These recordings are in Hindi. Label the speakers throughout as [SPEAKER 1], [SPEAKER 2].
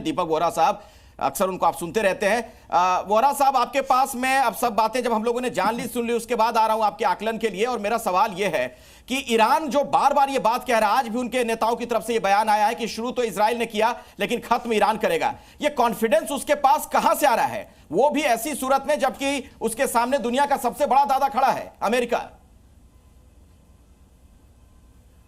[SPEAKER 1] दीपक वोरा साहब, अक्सर उनको आप सुनते रहते हैं। वोरा साहब, आपके पास मैं अब सब बातें जब हम लोगों ने जान ली, सुन ली, उसके बाद आ रहा हूं आपके आकलन के लिए। और मेरा सवाल यह है कि ईरान जो बार बार ये बात कह रहा है, आज भी उनके नेताओं की तरफ से ये बयान आया है कि शुरू तो इजराइल ने किया लेकिन खत्म ईरान करेगा। ये कॉन्फिडेंस उसके पास कहां से आ रहा है, वो भी ऐसी सूरत में जबकि उसके सामने दुनिया का सबसे बड़ा दादा खड़ा है, अमेरिका?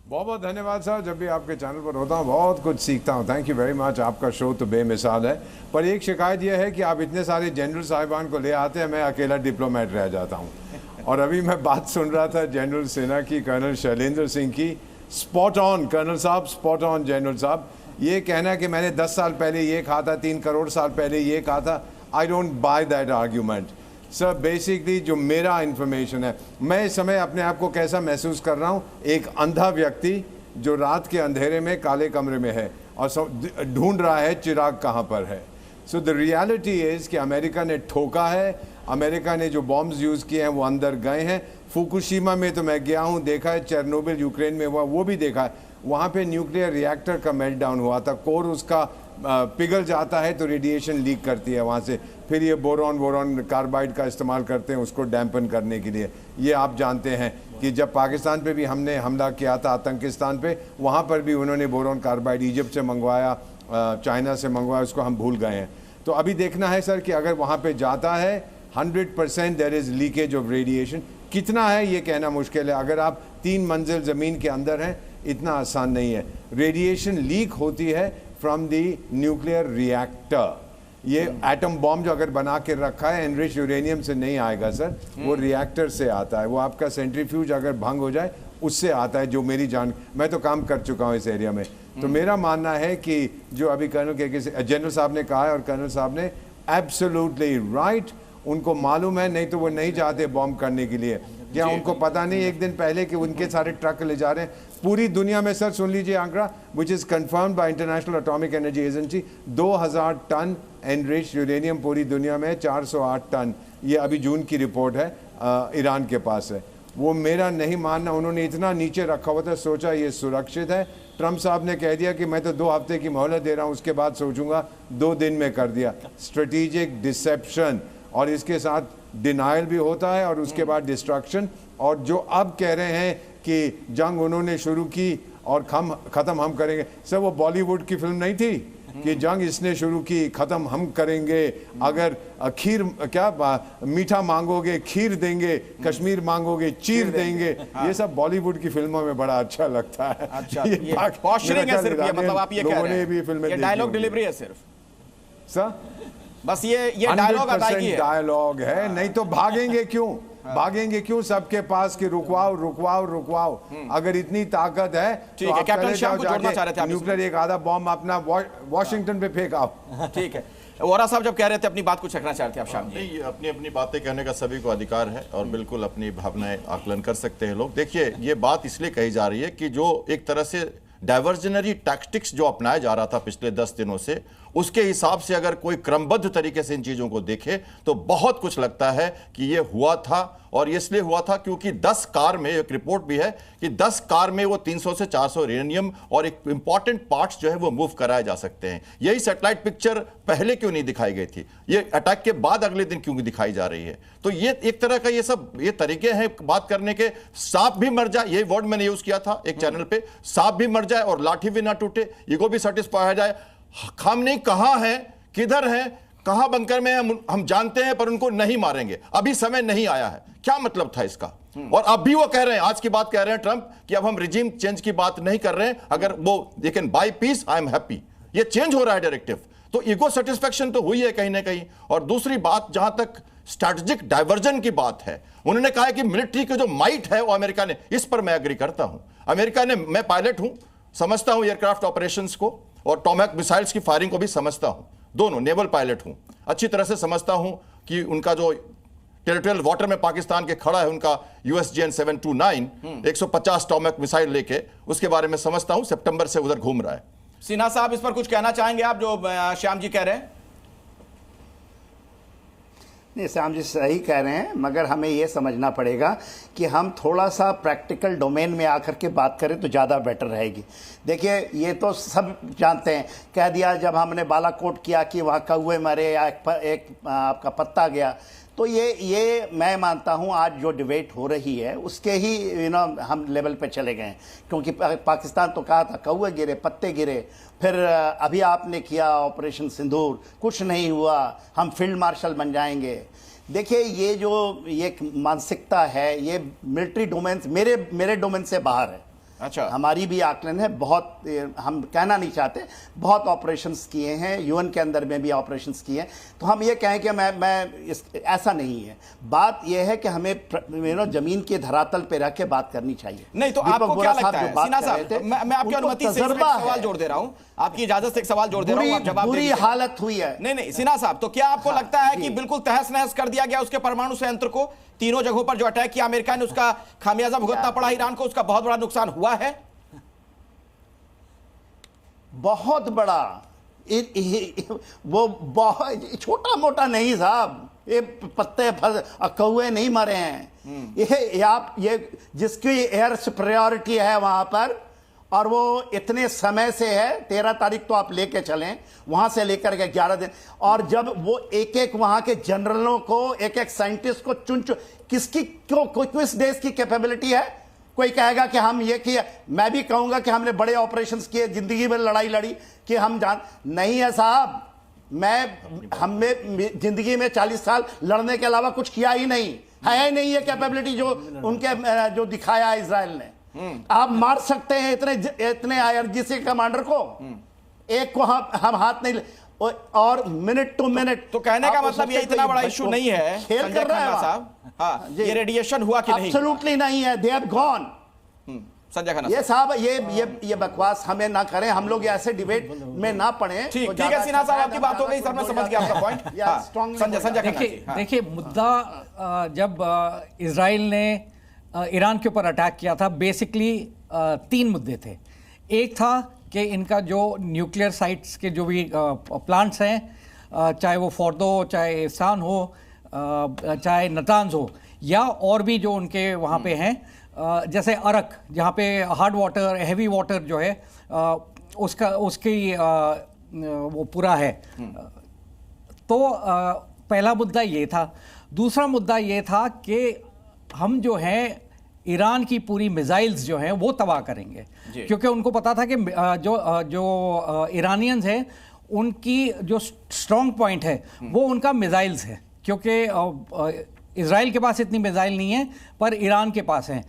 [SPEAKER 2] बहुत बहुत धन्यवाद सर, जब भी आपके चैनल पर होता हूँ बहुत कुछ सीखता हूँ। Thank you very much. आपका शो तो बेमिसाल है, पर एक शिकायत यह है कि आप इतने सारे जनरल साहिबान को ले आते हैं, मैं अकेला डिप्लोमेट रह जाता हूँ। और अभी मैं बात सुन रहा था जनरल सेना की, कर्नल शैलेंद्र सिंह की। स्पॉट ऑन कर्नल साहब, स्पॉट ऑन जनरल साहब। ये कहना कि मैंने 10 साल पहले ये कहा था, 3 करोड़ साल पहले ये कहा था, I don't by that argument sir. Basically जो मेरा इन्फॉर्मेशन है, मैं इस समय अपने आप को कैसा महसूस कर रहा हूँ, एक अंधा व्यक्ति जो रात के अंधेरे में काले कमरे में है और ढूंढ रहा है चिराग कहाँ पर है। सो द रियलिटी इज़ कि अमेरिका ने ठोका है, अमेरिका ने जो बॉम्ब्स यूज़ किए हैं वो अंदर गए हैं। फुकुशिमा में तो मैं गया हूँ, देखा है, चेरनोबिल यूक्रेन में हुआ वो भी देखा है। वहाँ पे न्यूक्लियर रिएक्टर का मेल्टडाउन हुआ था, कोर उसका पिघल जाता है तो रेडिएशन लीक करती है वहाँ से, फिर ये बोरॉन कार्बाइड का इस्तेमाल करते हैं उसको डैम्पन करने के लिए। ये आप जानते हैं कि जब पाकिस्तान पे भी हमने हमला किया था आतंकिस्तान पे, वहाँ पर भी उन्होंने बोरॉन कार्बाइड इजिप्ट से मंगवाया, चाइना से मंगवाया, उसको हम भूल गए हैं। तो अभी देखना है सर कि अगर वहाँ पे जाता है 100% there is leakage of radiation. कितना है ये कहना मुश्किल है, अगर आप 3 मंजिल ज़मीन के अंदर हैं इतना आसान नहीं है। रेडिएशन लीक होती है फ्रॉम द न्यूक्लियर रिएक्टर। ये एटम बॉम्ब जो अगर बना के रखा है एनरिच यूरेनियम से नहीं आएगा सर, वो रिएक्टर से आता है। वो आपका सेंट्रीफ्यूज अगर भंग हो जाए उससे आता है, जो मेरी जान, मैं तो काम कर चुका हूँ इस एरिया में। तो मेरा मानना है कि जो अभी कर्नल के जनरल साहब ने कहा है, और कर्नल साहब ने एब्सोल्युटली राइट, उनको मालूम है, नहीं तो वो नहीं चाहते बॉम्ब करने के लिए। क्या उनको पता नहीं एक दिन पहले कि उनके सारे ट्रक ले जा रहे हैं पूरी दुनिया में? सर सुन लीजिए आंकड़ा, which is confirmed by International Atomic Energy Agency, 2000 ton enriched uranium पूरी दुनिया में, 408 टन। ये अभी जून की रिपोर्ट है, ईरान के पास है। वो मेरा नहीं मानना, उन्होंने इतना नीचे रखा हुआ था, सोचा ये सुरक्षित है। ट्रंप साहब ने कह दिया कि मैं तो 2 हफ्ते की मोहलत दे रहा हूँ, उसके बाद सोचूंगा, 2 दिन में कर दिया। स्ट्रेटेजिक डिसेप्शन, और इसके साथ डिनाइल भी होता है, और उसके बाद डिस्ट्रक्शन। और जो अब कह रहे हैं कि जंग उन्होंने शुरू की और ख़त्म हम करेंगे, सर वो बॉलीवुड की फिल्म नहीं थी कि जंग इसने शुरू की, ख़त्म हम करेंगे। अगर खीर क्या मीठा मांगोगे खीर देंगे, कश्मीर मांगोगे चीर देंगे। ये सब बॉलीवुड की फिल्मों में बड़ा अच्छा लगता है।
[SPEAKER 1] अच्छा, ये पॉस्चरिंग है सिर्फ, ये मतलब आप ये कह रहे हैं,
[SPEAKER 2] भी फिल्में,
[SPEAKER 1] ये डायलॉग डिलीवरी है सिर्फ
[SPEAKER 2] सर,
[SPEAKER 1] बस ये डायलॉग अदायगी है,
[SPEAKER 2] डायलॉग है। नहीं तो भागेंगे क्यों, भागेंगे क्यों सबके पास कि रुकवाओ। अगर इतनी ताकत है तो आप चले जाओ जाके न्यूक्लियर एक आधा बॉम्ब अपना वॉशिंगटन पे फेंकाओ।
[SPEAKER 1] ठीक है। वोरा साहब जब कह रहे थे अपनी बात कुछ रखना चाहते हैं आप? शाम
[SPEAKER 3] नहीं, अपनी अपनी बातें कहने का सभी को अधिकार है और बिल्कुल अपनी भावनाएं आकलन कर सकते हैं लोग। देखिए, ये बात इसलिए कही जा रही है कि जो एक तरह से डाइवर्जनरी टैक्टिक्स जो अपनाया जा रहा था पिछले 10 दिनों से, उसके हिसाब से अगर कोई क्रमबद्ध तरीके से इन चीज़ों को देखे तो बहुत कुछ लगता है कि ये हुआ था। और ये इसलिए हुआ था क्योंकि 10 कार में, एक रिपोर्ट भी है कि 10 कार में वो 300 से 400 यूरेनियम और एक इंपॉर्टेंट पार्ट्स जो है वो मूव कराए जा सकते हैं। यही सैटेलाइट पिक्चर पहले क्यों नहीं दिखाई गई थी, ये अटैक के बाद अगले दिन क्यों दिखाई जा रही है? तो ये एक तरह का ये तरीके हैं बात करने के। सांप भी मर जाए, यही वर्ड मैंने यूज किया था एक चैनल पे, सांप भी मर जाए और लाठी भी ना टूटे, ईगो भी सेटिस्फाई हो जाए। खामनेई कहां है, किधर है, कहां बंकर में हम जानते हैं, पर उनको नहीं मारेंगे, अभी समय नहीं आया है। क्या मतलब था इसका? और अब भी वो कह रहे हैं, आज की बात कह रहे हैं ट्रंप कि अब हम रिजीम चेंज की बात नहीं कर रहे हैं, अगर वो they can buy peace I am happy. ये चेंज हो रहा है डायरेक्टिव, तो ईगो सेटिस्फेक्शन तो हुई है कहीं ना कहीं। और दूसरी बात, जहां तक स्ट्रैटेजिक डाइवर्जन की बात है, उन्होंने कहा है कि मिलिट्री की जो माइट है वो अमेरिका ने, इस पर मैं एग्री करता हूं। अमेरिका ने, मैं पायलट हूं, समझता हूं एयरक्राफ्ट ऑपरेशंस को और टॉमैक मिसाइल्स की फायरिंग को भी समझता हूं, दोनों नेवल पायलट हूं, अच्छी तरह से समझता हूं कि उनका जो टेरिटोरियल वाटर में पाकिस्तान के खड़ा है उनका USGN 729 150 टॉमैक मिसाइल लेके, उसके बारे में समझता हूं, सितंबर से उधर घूम रहा है।
[SPEAKER 1] सिन्हा साहब, इस पर कुछ कहना चाहेंगे आप जो श्याम जी कह रहे हैं?
[SPEAKER 4] नहीं, श्याम जी सही कह रहे हैं, मगर हमें ये समझना पड़ेगा कि हम थोड़ा सा प्रैक्टिकल डोमेन में आकर के बात करें तो ज़्यादा बेटर रहेगी। देखिए, ये तो सब जानते हैं, कह दिया जब हमने बालाकोट किया कि वहाँ कौवे मरे या एक आपका पत्ता गया, तो ये मैं मानता हूँ आज जो डिबेट हो रही है उसके ही हम लेवल पे चले गए हैं, क्योंकि पाकिस्तान तो कहा था कौवे गिरे, पत्ते गिरे, फिर अभी आपने किया ऑपरेशन सिंदूर, कुछ नहीं हुआ, हम फील्ड मार्शल बन जाएंगे। देखिए, ये मानसिकता है, ये मिलिट्री डोमेन मेरे डोमेन से बाहर है।
[SPEAKER 1] अच्छा,
[SPEAKER 4] हमारी भी आकलन है, बहुत हम कहना नहीं चाहते, बहुत ऑपरेशंस किए हैं, यूएन के अंदर में भी ऑपरेशंस किए हैं, तो हम ये कहें कि ऐसा नहीं है। बात यह है कि हमें जमीन के धरातल पे रख के बात करनी चाहिए।
[SPEAKER 1] नहीं तो आपको क्या लगता है सिन्हा साहब, मैं आपकी अनुमति से एक सवाल जोड़ दे रहा हूं, आपकी इजाजत से एक सवाल जोड़ दे रहा हूं, आप जवाब
[SPEAKER 4] बुरी हालत हुई है।
[SPEAKER 1] नहीं सिन्हा साहब, तो क्या आपको लगता है कि बिल्कुल तहस नहस कर दिया गया उसके परमाणु संयंत्र को? तीनों जगहों पर जो अटैक किया अमेरिका ने, उसका खामियाजा भुगतना पड़ा ईरान को, उसका बहुत बड़ा नुकसान हुआ है,
[SPEAKER 4] बहुत बड़ा। वो बहुत छोटा मोटा नहीं साहब, ये पत्ते कौवे नहीं मरे हैं। ये जिसकी एयर सुपीरियरिटी है वहां पर, और वो इतने समय से है, 13 तारीख तो आप लेके चलें, वहां से लेकर के 11 दिन, और जब वो एक एक वहां के जनरलों को, एक एक साइंटिस्ट को चुन किसकी किस देश की कैपेबिलिटी है? कोई कहेगा कि हम ये किया, मैं भी कहूंगा कि हमने बड़े ऑपरेशंस किए, जिंदगी में लड़ाई लड़ी कि हम जान नहीं है साहब। हमने जिंदगी में 40 साल लड़ने के अलावा कुछ किया ही नहीं है, नहीं ये कैपेबिलिटी जो उनके जो दिखाया इजराइल ने। आप मार सकते हैं इतने IRGC कमांडर को, एक को हम हाथ नहीं, और मिनट टू मिनट।
[SPEAKER 1] तो कहने का मतलब ये इतना बड़ा इशू नहीं है
[SPEAKER 4] खेल कर रहे हैं
[SPEAKER 1] साहब। हाँ, ये रेडिएशन हुआ कि नहीं?
[SPEAKER 4] एब्सोल्युटली नहीं है, they have gone.
[SPEAKER 1] Sanjay Khanna
[SPEAKER 4] ये साहब, ये बकवास हमें ना करें, हम लोग ऐसे डिबेट में ना पड़े।
[SPEAKER 1] ठीक है सिन्हा साहब, आपकी बात हो गई सर, मैं समझ गया आपका पॉइंट। संजय खन्ना,
[SPEAKER 5] देखिए मुद्दा जब इजराइल ने ईरान के ऊपर अटैक किया था, बेसिकली 3 मुद्दे थे। एक था कि इनका जो न्यूक्लियर साइट्स के जो भी प्लांट्स हैं, चाहे वो फोर्दो, चाहे इस्तान हो, चाहे नतांज हो, या और भी जो उनके वहाँ पे हैं, जैसे अरक, जहाँ पे हार्ड वाटर, हैवी वाटर जो है उसकी वो पूरा है। तो पहला मुद्दा ये था। दूसरा मुद्दा ये था कि हम जो है ईरान की पूरी मिसाइल्स जो हैं वो तबाह करेंगे, क्योंकि उनको पता था कि जो ईरानियंस हैं उनकी जो स्ट्रॉन्ग पॉइंट है वो उनका मिसाइल्स है, क्योंकि इजराइल के पास इतनी मिसाइल नहीं है पर ईरान के पास है।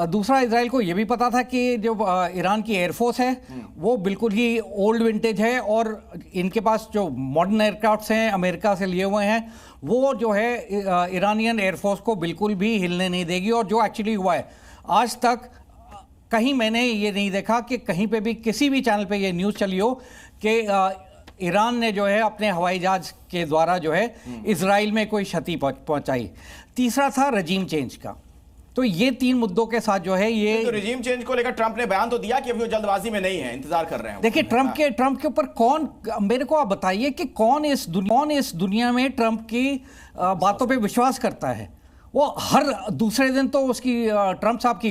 [SPEAKER 5] दूसरा, इजराइल को ये भी पता था कि जो ईरान की एयरफोर्स है वो बिल्कुल ही ओल्ड विंटेज है, और इनके पास जो मॉडर्न एयरक्राफ्ट्स हैं अमेरिका से लिए हुए हैं, वो जो है ईरानियन एयरफोर्स को बिल्कुल भी हिलने नहीं देगी। और जो एक्चुअली हुआ है, आज तक कहीं मैंने ये नहीं देखा कि कहीं पे भी किसी भी चैनल पे ये न्यूज़ चली हो कि ईरान ने जो है अपने हवाई जहाज के द्वारा जो है इजराइल में कोई क्षति पहुंचाई। तीसरा था रजीम चेंज का। तो ये 3 मुद्दों के साथ जो है ये
[SPEAKER 1] तो रजीम चेंज को लेकर ट्रंप ने बयान तो दिया कि अभी वो जल्दबाजी में नहीं है, इंतजार कर रहे हैं।
[SPEAKER 5] देखिए, ट्रंप के ऊपर कौन, मेरे को आप बताइए कि कौन इस दुनिया में ट्रंप की बातों पे विश्वास करता है? वो हर दूसरे दिन तो उसकी ट्रंप साहब की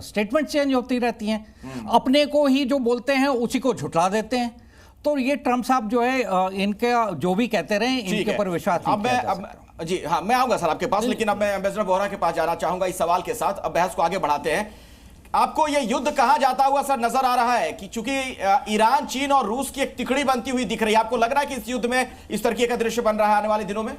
[SPEAKER 5] स्टेटमेंट चेंज होती रहती हैं, अपने को ही जो बोलते हैं उसी को झुठला देते हैं। तो ये ट्रंप साहब जो है इनके जो भी कहते रहे, इनके ऊपर विश्वास नहीं किया जा सकता।
[SPEAKER 1] जी हाँ, मैं आऊंगा सर आपके पास, लेकिन अब मैं एम्बेसडर बोहरा के पास जाना चाहूंगा इस सवाल के साथ। अब बहस को आगे बढ़ाते हैं। आपको यह युद्ध कहां जाता हुआ सर नजर आ रहा है? कि चूंकि ईरान, चीन और रूस की एक तिकड़ी बनती हुई दिख रही है, आपको लग रहा है कि इस युद्ध में इस तरीके का दृश्य बन रहा है आने वाले दिनों में?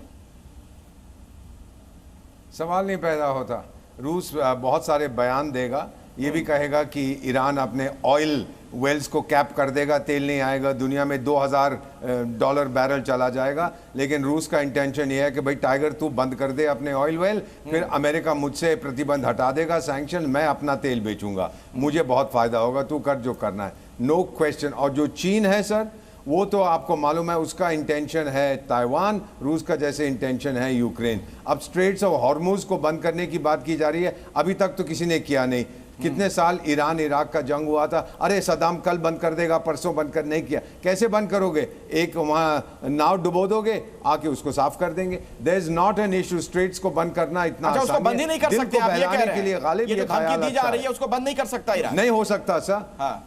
[SPEAKER 2] सवाल नहीं पैदा होता। रूस बहुत सारे बयान देगा, ये भी कहेगा कि ईरान अपने ऑयल वेल्स को कैप कर देगा, तेल नहीं आएगा, दुनिया में $2000 बैरल चला जाएगा। लेकिन रूस का इंटेंशन ये है कि भाई टाइगर तू बंद कर दे अपने ऑयल वेल, फिर अमेरिका मुझसे प्रतिबंध हटा देगा, सैंक्शन, मैं अपना तेल बेचूंगा, मुझे बहुत फायदा होगा, तू कर जो करना है, नो क्वेश्चन। और जो चीन है सर, वो तो आपको मालूम है उसका इंटेंशन है ताइवान, रूस का जैसे इंटेंशन है यूक्रेन। अब स्ट्रेट्स ऑफ हॉर्मुज को बंद करने की बात की जा रही है, अभी तक तो किसी ने किया नहीं। कितने साल ईरान इराक का जंग हुआ था, अरे सदाम कल बंद कर देगा, परसों बंद कर, नहीं किया। कैसे बंद करोगे? एक वहां नाव डुबो दोगे, आके उसको साफ कर देंगे। There is not an issue, straits को बंद करना इतना
[SPEAKER 1] अच्छा, उसको बंद ही नहीं कर सकते आप ये कह रहे हैं?
[SPEAKER 2] के लिए गालिब
[SPEAKER 1] ये जो धमकी दी जा रही है उसको बंद नहीं कर सकता ईरान?
[SPEAKER 2] नहीं हो सकता सर।
[SPEAKER 1] हाँ,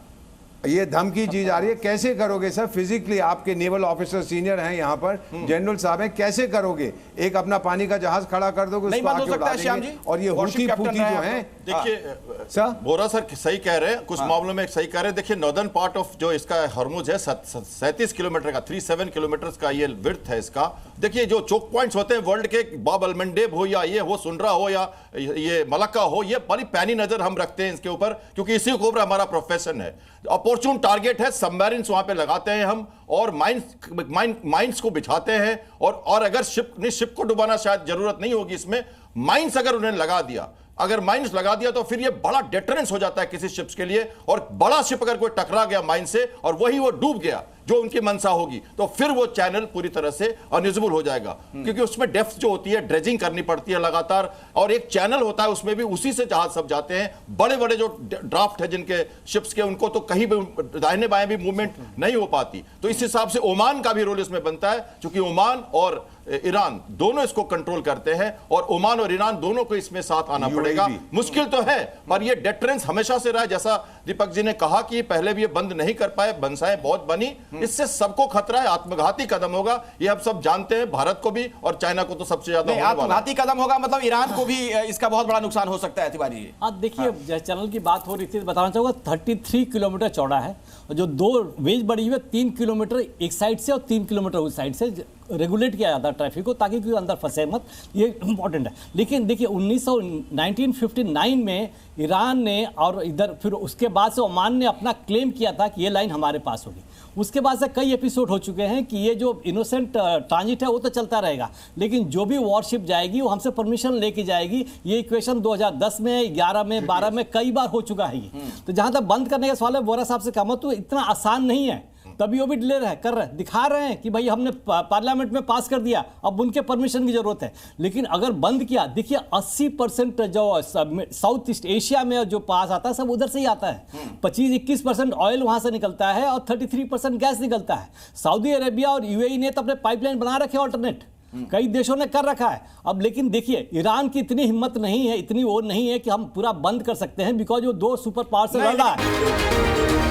[SPEAKER 2] ये धमकी दी जा रही है, कैसे करोगे सर? फिजिकली आपके नेवल ऑफिसर सीनियर हैं यहाँ पर, जनरल साहब हैं, कैसे करोगे? एक अपना पानी का जहाज खड़ा कर दोगे, उसको आके उड़ा देंगे। और ये हुती फूती जो हैं,
[SPEAKER 3] देखिए
[SPEAKER 2] सर
[SPEAKER 3] बोरा सर सही कह रहे हैं, कुछ मामलों में सही कह रहे हैं। देखिए नॉर्दर्न पार्ट ऑफ जो इसका हॉर्मुज है 37 किलोमीटर का, 37 किलोमीटर का ये विड्थ है इसका। देखिए जो चोक पॉइंट्स होते हैं वर्ल्ड के, बाब अलमंडेब हो या ये हो सुनरा हो या ये मलक्का हो, ये बड़ी पैनी नजर हम रखते हैं इसके ऊपर, क्योंकि इसी के ऊपर हमारा प्रोफेशन है। अपॉर्चुन टारगेट है, सबमरीन्स वहां पे लगाते हैं हम, और माइंस को बिछाते हैं। और अगर शिप को डुबाना शायद जरूरत नहीं होगी इसमें, माइंस अगर उन्हें लगा दिया, अगर माइंस लगा दिया तो फिर ये बड़ा डेटरेंस हो जाता है किसी शिप्स के लिए। और बड़ा शिप अगर कोई टकरा गया माइन से और वही वो डूब गया जो उनकी मनसा होगी, तो फिर वो चैनल पूरी तरह से अनयूजेबल हो जाएगा, क्योंकि उसमें डेप्थ जो होती है, ड्रेजिंग करनी पड़ती है लगातार, और एक चैनल होता है उसमें भी, उसी से जहाज सब जाते हैं। बड़े बड़े जो ड्राफ्ट है जिनके शिप्स के, उनको तो कहीं भी दाहिने बाएं भी मूवमेंट नहीं हो पाती। तो इस हिसाब से ओमान का भी रोल इसमें बनता है, क्योंकि ओमान और ईरान दोनों इसको कंट्रोल करते हैं, और ओमान और ईरान दोनों को इसमें साथ आना पड़ेगा। मुश्किल तो है, पर ये डेटरेंस हमेशा से रहा है। जैसा दीपक जी ने कहा कि पहले भी ये बंद नहीं कर पाए, बंसाएं बहुत बनी, इससे सबको खतरा है, आत्मघाती कदम होगा, ये आप सब जानते हैं, भारत को भी और चाइना को तो सबसे ज्यादा।
[SPEAKER 1] आत्मघाती कदम होगा मतलब ईरान को भी इसका बहुत बड़ा नुकसान हो सकता है। तिवारी जी
[SPEAKER 6] आप देखिए, चैनल की बात हो रही थी, बताना चाहूंगा 33 किलोमीटर चौड़ा है, और जो 2 वेज बड़ी हुई है, 3 किलोमीटर एक साइड से और 3 किलोमीटर उस साइड से रेगुलेट किया जाता है ट्रैफिक को, ताकि कोई अंदर फंसे मत, ये इंपॉर्टेंट है। लेकिन देखिए 1959 में ईरान ने, और इधर फिर उसके बाद से ओमान ने अपना क्लेम किया था कि ये लाइन हमारे पास होगी। उसके बाद से कई एपिसोड हो चुके हैं कि ये जो इनोसेंट ट्रांजिट है वो तो चलता रहेगा, लेकिन जो भी वॉरशिप जाएगी वो हमसे परमिशन लेके जाएगी। ये इक्वेशन 2010 में, 11 में, 12 में कई बार हो चुका है ये। तो जहां तक बंद करने का सवाल है, बोरा साहब से कहूं तो इतना आसान नहीं है, तभी वो भी डिले कर रहे हैं, दिखा रहे हैं कि भाई हमने पार्लियामेंट में पास कर दिया, अब उनके परमिशन की जरूरत है। लेकिन अगर बंद किया, देखिए 80% जो साउथ ईस्ट एशिया में जो पास आता है सब उधर से ही आता है। 25-21% ऑयल वहां से निकलता है और 33% गैस निकलता है। सऊदी अरेबिया और यूएई ने तो अपने पाइपलाइन बना रखे ऑल्टरनेट, कई देशों ने कर रखा है। अब लेकिन देखिए ईरान की इतनी हिम्मत नहीं है, इतनी वो नहीं है कि हम पूरा बंद कर सकते हैं, बिकॉज वो 2 सुपर पावर से लड़ रहा है।